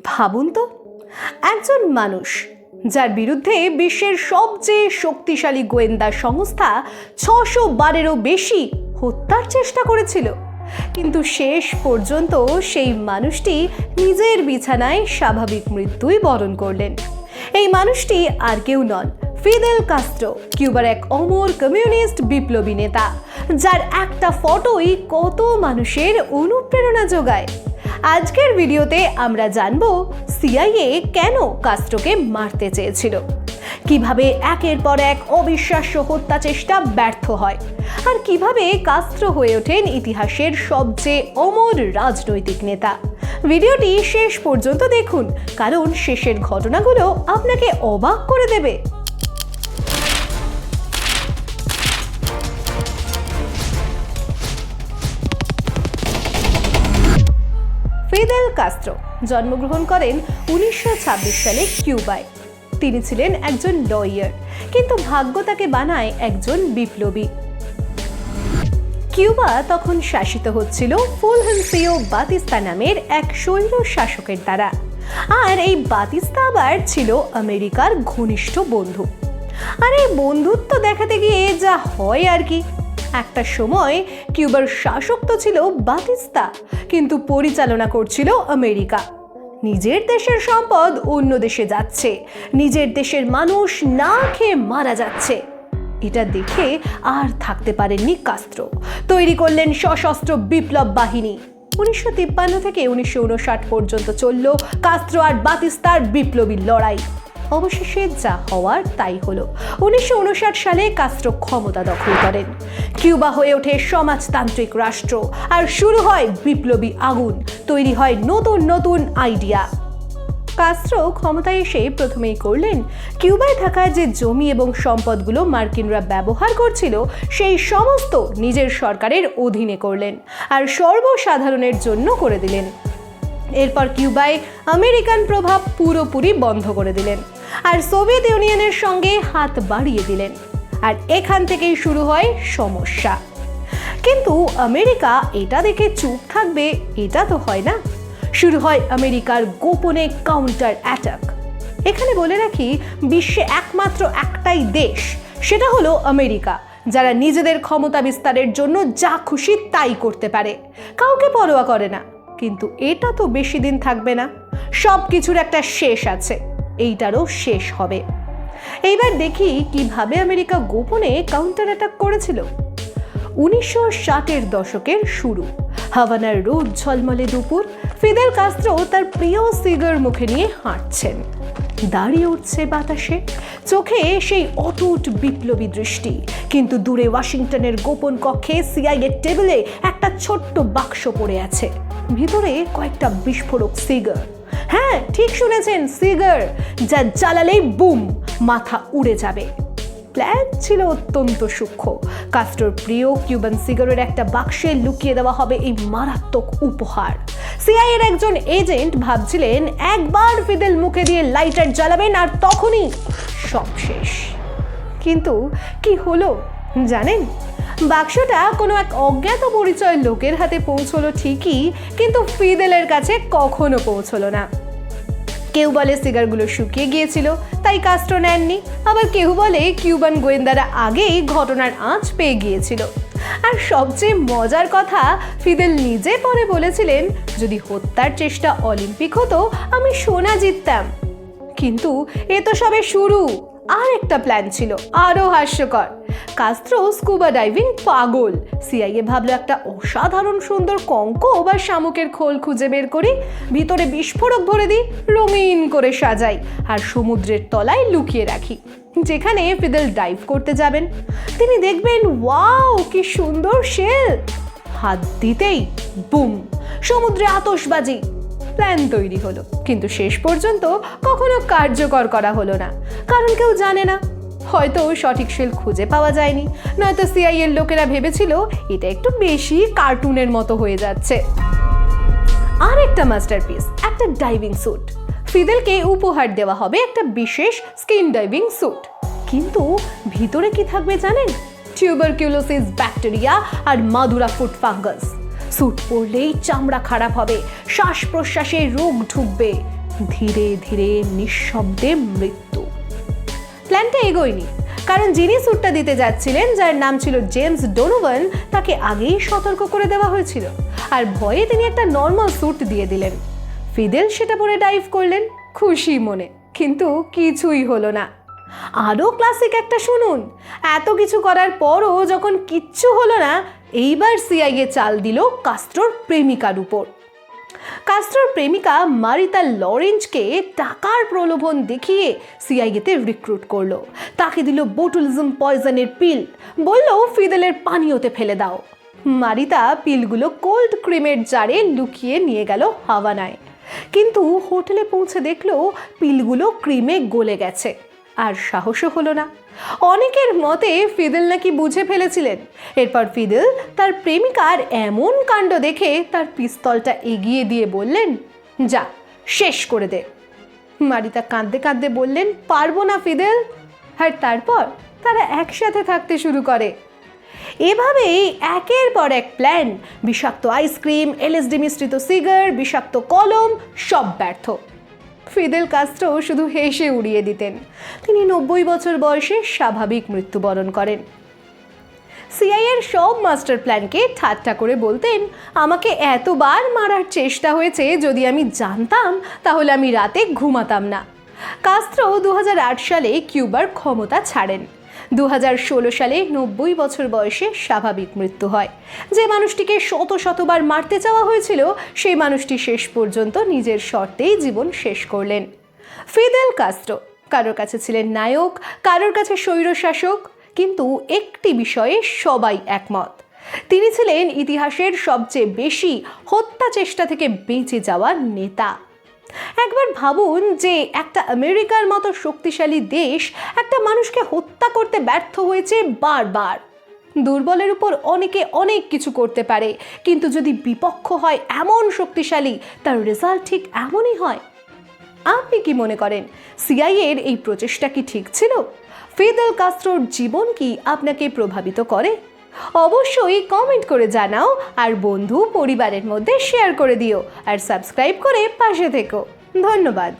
ভাবুন তো, একজন মানুষ যার বিরুদ্ধে বিশ্বের সবচেয়ে শক্তিশালী গোয়েন্দা সংস্থা 600বারেরও বেশি হত্যার চেষ্টা করেছিল, কিন্তু শেষ পর্যন্ত সেই মানুষটি নিজের বিছানায় স্বাভাবিক মৃত্যুই বরণ করলেন। এই মানুষটি আর কেউ নন, ফিদেল কাস্ট্রো, কিউবার এক অমর কমিউনিস্ট বিপ্লবী নেতা, যার একটা ফটোই কত মানুষের অনুপ্রেরণা যোগায়। আজকের ভিডিওতে আমরা জানবো সিআইএ কেন কাস্ট্রোকে মারতে চেয়েছিল, কিভাবে একের পর এক অবিশ্বাস্য হত্যা চেষ্টা ব্যর্থ হয়, আর কিভাবে কাস্ট্রো হয়ে ওঠেন ইতিহাসের সবচেয়ে অমর রাজনৈতিক নেতা। ভিডিওটি শেষ পর্যন্ত দেখুন, কারণ শেষের ঘটনাগুলো আপনাকে অবাক করে দেবে। ফিদেল কাস্ট্রো জন্মগ্রহণ করেন 1926 সালে কিউবায়। তিনি ছিলেন একজন লয়ার, কিন্তু ভাগ্য তাকে বানায় একজন বিপ্লবী। কিউবা তখন শাসিত হচ্ছিল ফুলহেন্সিও বাতিস্তা নামের এক স্বৈর শাসকের দ্বারা, আর এই বাতিস্তা আবার ছিল আমেরিকার ঘনিষ্ঠ বন্ধু। আর এই বন্ধুত্ব দেখাতে গিয়ে যা হয় আর কি, একটা সময় কিউবার শাসক তো ছিল বাতিস্তা, কিন্তু পরিচালনা করছিল আমেরিকা। নিজের দেশের সম্পদ অন্য দেশে যাচ্ছে, নিজের দেশের মানুষ না খেয়ে মারা যাচ্ছে। এটা দেখে আর থাকতে পারেননি কাস্ট্রো। তৈরি করলেন সশস্ত্র বিপ্লব বাহিনী। 1953 থেকে 1959 পর্যন্ত চলল কাস্ট্রো আর বাতিস্তার বিপ্লবী লড়াই। অবশেষে যা হওয়ার তাই হলো। 1959 সালে কাস্ট্রো ক্ষমতা দখল করেন। কিউবা হয়ে ওঠে সমাজতান্ত্রিক রাষ্ট্র, আর শুরু হয় বিপ্লবী আগুন, তৈরি হয় নতুন নতুন আইডিয়া। কাস্ট্রো ক্ষমতায় এসে প্রথমেই করলেন কিউবায় থাকা যে জমি এবং সম্পদগুলো মার্কিনরা ব্যবহার করছিল, সেই সমস্ত নিজের সরকারের অধীনে করলেন আর সর্বসাধারণের জন্য করে দিলেন। এরপর কিউবায় আমেরিকান প্রভাব পুরোপুরি বন্ধ করে দিলেন আর সোভিয়েত ইউনিয়নের সঙ্গে হাত বাড়িয়ে দিলেন। আর এখান থেকেই শুরু হয় সমস্যা। কিন্তু আমেরিকা এটা দেখে চুপ থাকবে এটা তো হয় না। শুরু হয় আমেরিকার গোপনে কাউন্টার অ্যাটাক। এখানে বলে রাখি, বিশ্বে একমাত্র একটাই দেশ, সেটা হলো আমেরিকা, যারা নিজেদের ক্ষমতা বিস্তারের জন্য যা খুশি তাই করতে পারে, কাউকে পরোয়া করে না। কিন্তু এটা তো বেশি দিন থাকবে না, সব কিছুর একটা শেষ আছে, এইটারও শেষ হবে। এইবার দেখি কিভাবে আমেরিকা গোপনে কাউন্টার অ্যাটাক করেছিল। 1960-এর দশকের শুরু, হাভানার রোদ ঝলমলে দুপুর, ফিদেল কাস্ট্রো তার প্রিয় সিগার মুখে নিয়ে হাঁটছেন। দাঁড়িয়ে উঠছে বাতাসে, চোখে সেই অটুট বিপ্লবী দৃষ্টি। কিন্তু দূরে ওয়াশিংটনের গোপন কক্ষে সিআইএ টেবিলে একটা ছোট্ট বাক্স পড়ে আছে, ভিতরে কয়েকটা বিস্ফোরক সিগার। হ্যাঁ, ঠিক শুনেছেন, সিগার, যা জ্বালালেই বুম, মাথা উড়ে যাবে। প্ল্যান ছিল অত্যন্ত সূক্ষ্ম। কাস্ট্রোর প্রিয় কিউবান সিগারের একটা বাক্সে লুকিয়ে দেওয়া হবে এই মারাত্মক উপহার। সিআইএর একজন এজেন্ট ভাবছিলেন একবার ফিদেল মুখে দিয়ে লাইটার জ্বালাবেন আর তখনই সব শেষ। কিন্তু কি হলো জানেন? বাক্সটা কোনো এক অজ্ঞাত পরিচয় লোকের হাতে পৌঁছলো ঠিকই, কিন্তু ফিদেলের কাছে কখনো পৌঁছলো না। কেউ বলে সিগারগুলো শুকিয়ে গিয়েছিল তাই কাস্ট্রো নেননি, আবার কেউ বলে কিউবান গোয়েন্দারা আগেই ঘটনার আঁচ পেয়ে গিয়েছিল। আর সবচেয়ে মজার কথা, ফিদেল নিজে পরে বলেছিলেন, যদি হত্যার চেষ্টা অলিম্পিক হতো আমি সোনা জিততাম। কিন্তু এ তো সবে শুরু। আর একটা প্ল্যান ছিল আরো হাস্যকর। কাস্ট্রো স্কুবা ডাইভিং পাগল। সিআইএ ভাবলো একটা অসাধারণ সুন্দর কঙ্ক বা শামুকের খোল খুঁজে বের করি, ভিতরে বিস্ফোরক ভরে দিই, রঙিন করে সাজাই আর সমুদ্রের তলায় লুকিয়ে রাখি। যেখানে ফিদেল ডাইভ করতে যাবেন তিনি দেখবেন ওয়াও কি সুন্দর শেল, হাত দিতেই বুম, সমুদ্রে আতশবাজি। প্ল্যান তৈরি হলো, কিন্তু শেষ পর্যন্ত কখনো কার্যকর করা হলো না, কারণ কেউ জানে না। হয়তো সঠিক শেল খুঁজে পাওয়া যায়নি, নয়তো সিআইএর লোকেরা ভেবেছিল এটা একটু বেশি কার্টুনের মতো হয়ে যাচ্ছে। আর একটা মাস্টারপিস, একটা ডাইভিং স্যুট। ফিদেলকে উপহার দেওয়া হবে একটা বিশেষ স্কিন ডাইভিং স্যুট, কিন্তু ভিতরে কি থাকবে জানেন? টিউবারকিউলোসিস ব্যাকটেরিয়া আর মাদুরা ফুট ফাঙ্গাস। স্যুট পরলেই চামড়া খারাপ হবে, শ্বাস প্রশ্বাসে রোগ ঢুকবে, ধীরে ধীরে নিঃশব্দে মৃত্যু। প্ল্যানটা এগোয়নি, কারণ যিনি স্যুটটা দিতে যাচ্ছিলেন, যার নাম ছিল জেমস ডোনোভান, তাকে আগেই সতর্ক করে দেওয়া হয়েছিল, আর ভয়ে তিনি একটা নর্মাল স্যুট দিয়ে দিলেন। ফিদেল সেটা পরে ডাইভ করলেন খুশি মনে, কিন্তু কিছুই হলো না। আরও ক্লাসিক একটা শুনুন, এত কিছু করার পরও যখন কিচ্ছু হলো না, এইবার সিআইএ চাল দিল কাস্ত্রোর প্রেমিকার উপর। কাস্ত্রোর প্রেমিকা মারিতা লরেঞ্জকে টাকার প্রলোভন দেখিয়ে সিআইএতে রিক্রুট করলো। তাকে দিল বোটুলিজম পয়জনের পিল, বলল ফিদেলের পানীয়তে ফেলে দাও। মারিতা পিলগুলো কোল্ড ক্রিমের জারে লুকিয়ে নিয়ে গেল হাভানায়, কিন্তু হোটেলে পৌঁছে দেখলো পিলগুলো ক্রিমে গলে গেছে, আর সাহসও হলো না। অনেকের মতে ফিদেল নাকি বুঝে ফেলেছিলেন। এরপর ফিদেল তার প্রেমিকার এমন কাণ্ড দেখে তার পিস্তলটা এগিয়ে দিয়ে বললেন, যা শেষ করে দে। মারিতা কাঁদতে কাঁদতে বললেন, পারবো না ফিদেল। আর তারপর তারা একসাথে থাকতে শুরু করে। এভাবেই একের পর এক প্ল্যান, বিষাক্ত আইসক্রিম, এলএসডি মিশ্রিত সিগার, বিষাক্ত কলম, সব ব্যর্থ। ফিদেল কাস্ত্রো শুধু হেসে উড়িয়ে দিতেন। তিনি 90 বছর বয়সে স্বাভাবিক মৃত্যুবরণ করেন। সিআইএর সব মাস্টার প্ল্যানকে ঠাট্টা করে বলতেন, আমাকে এতবার মারার চেষ্টা হয়েছে, যদি আমি জানতাম তাহলে আমি রাতে ঘুমাতাম না। কাস্ত্রো 2008 সালে কিউবার ক্ষমতা ছাড়েন। 2016 সালে 90 বছর বয়সে স্বাভাবিক মৃত্যু হয়। যে মানুষটিকে শতবার মারতে চাওয়া হয়েছিল, সেই মানুষটি শেষ পর্যন্ত নিজের শর্তেই জীবন শেষ করলেন। ফিদেল কাস্ত্রো কারোর কাছে ছিলেন নায়ক, কারোর কাছে স্বৈরশাসক, কিন্তু একটি বিষয়ে সবাই একমত, তিনি ছিলেন ইতিহাসের সবচেয়ে বেশি হত্যা চেষ্টা থেকে বেঁচে যাওয়া নেতা। একবার ভাবুন যে একটা আমেরিকার মতো শক্তিশালী দেশ একটা মানুষকে হত্যা করতে ব্যর্থ হয়েছে বারবার। দুর্বলের উপর অনেকে অনেক কিছু করতে পারে, কিন্তু যদি বিপক্ষ হয় এমন শক্তিশালী, তার রেজাল্ট ঠিক এমনই হয়। আপনি কি মনে করেন, সিআইএর এই প্রচেষ্টা কি ঠিক ছিল? ফিদেল কাস্ত্রোর জীবন কি আপনাকে প্রভাবিত করে? অবশ্যই কমেন্ট করে জানাও, আর বন্ধু পরিবারের মধ্যে শেয়ার করে দিও, আর সাবস্ক্রাইব করে পাশে থেকো। ধন্যবাদ।